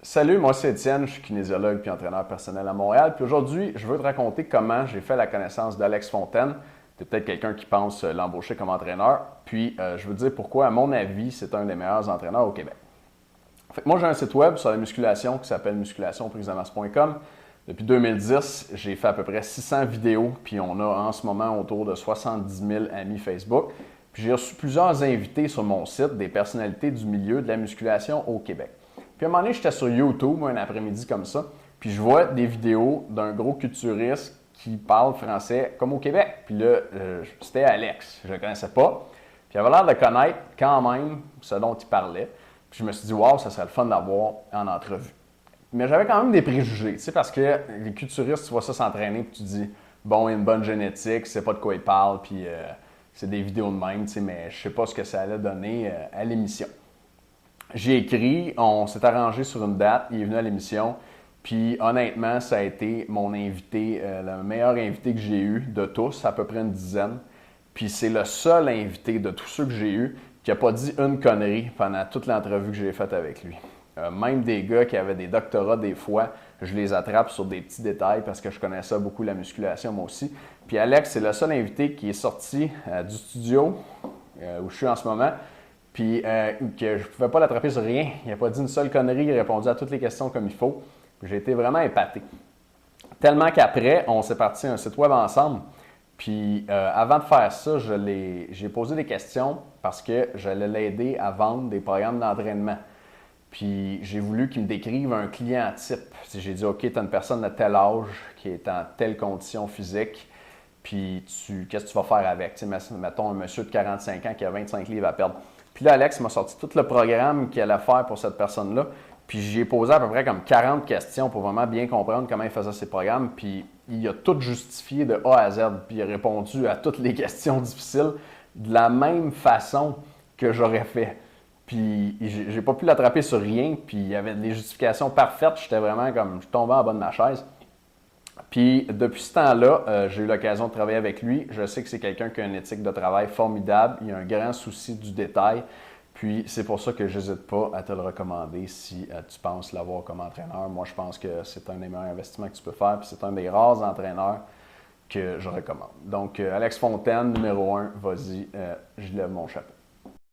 Salut, moi c'est Étienne, je suis kinésiologue puis entraîneur personnel à Montréal. Puis aujourd'hui, je veux te raconter comment j'ai fait la connaissance d'Alex Fontaine. Tu es peut-être quelqu'un qui pense l'embaucher comme entraîneur. Puis je veux te dire pourquoi, à mon avis, c'est un des meilleurs entraîneurs au Québec. Fait que moi, j'ai un site web sur la musculation qui s'appelle musculationprisemasse.com. Depuis 2010, j'ai fait à peu près 600 vidéos, puis on a en ce moment autour de 70 000 amis Facebook. Puis j'ai reçu plusieurs invités sur mon site, des personnalités du milieu de la musculation au Québec. Puis à un moment donné, j'étais sur YouTube, un après-midi comme ça, puis je vois des vidéos d'un gros culturiste qui parle français comme au Québec. Puis là, c'était Alex, je ne le connaissais pas. Puis il avait l'air de connaître quand même ce dont il parlait. Puis je me suis dit, waouh, ça serait le fun d'avoir en entrevue. Mais j'avais quand même des préjugés, tu sais, parce que les culturistes, tu vois ça s'entraîner, puis tu dis, bon, il a une bonne génétique, il sait pas de quoi il parle, puis c'est des vidéos de même, tu sais, mais je sais pas ce que ça allait donner à l'émission. J'ai écrit, on s'est arrangé sur une date, il est venu à l'émission, puis honnêtement, ça a été mon invité, le meilleur invité que j'ai eu de tous, à peu près une dizaine. Puis c'est le seul invité de tous ceux que j'ai eus qui n'a pas dit une connerie pendant toute l'entrevue que j'ai faite avec lui. Même des gars qui avaient des doctorats, des fois, je les attrape sur des petits détails parce que je connaissais beaucoup la musculation moi aussi. Puis Alex, c'est le seul invité qui est sorti du studio où je suis en ce moment, puis que je ne pouvais pas l'attraper sur rien. Il n'a pas dit une seule connerie, il a répondu à toutes les questions comme il faut. J'ai été vraiment épaté. Tellement qu'après, on s'est parti un site web ensemble. Puis avant de faire ça, j'ai posé des questions parce que j'allais l'aider à vendre des programmes d'entraînement. Puis j'ai voulu qu'il me décrive un client type. J'ai dit, OK, tu as une personne de tel âge qui est en telle condition physique, puis qu'est-ce que tu vas faire avec? Mettons un monsieur de 45 ans qui a 25 livres à perdre. Puis là, Alex m'a sorti tout le programme qu'il allait faire pour cette personne-là. Puis j'ai posé à peu près comme 40 questions pour vraiment bien comprendre comment il faisait ses programmes. Puis il a tout justifié de A à Z. Puis il a répondu à toutes les questions difficiles de la même façon que j'aurais fait. Puis j'ai pas pu l'attraper sur rien. Puis il y avait des justifications parfaites. J'étais vraiment comme, je tombais en bas de ma chaise. Puis depuis ce temps-là, j'ai eu l'occasion de travailler avec lui. Je sais que c'est quelqu'un qui a une éthique de travail formidable. Il a un grand souci du détail. Puis c'est pour ça que je n'hésite pas à te le recommander si tu penses l'avoir comme entraîneur. Moi, je pense que c'est un des meilleurs investissements que tu peux faire. Puis c'est un des rares entraîneurs que je recommande. Donc, Alex Fontaine, numéro 1, vas-y, je lève mon chapeau.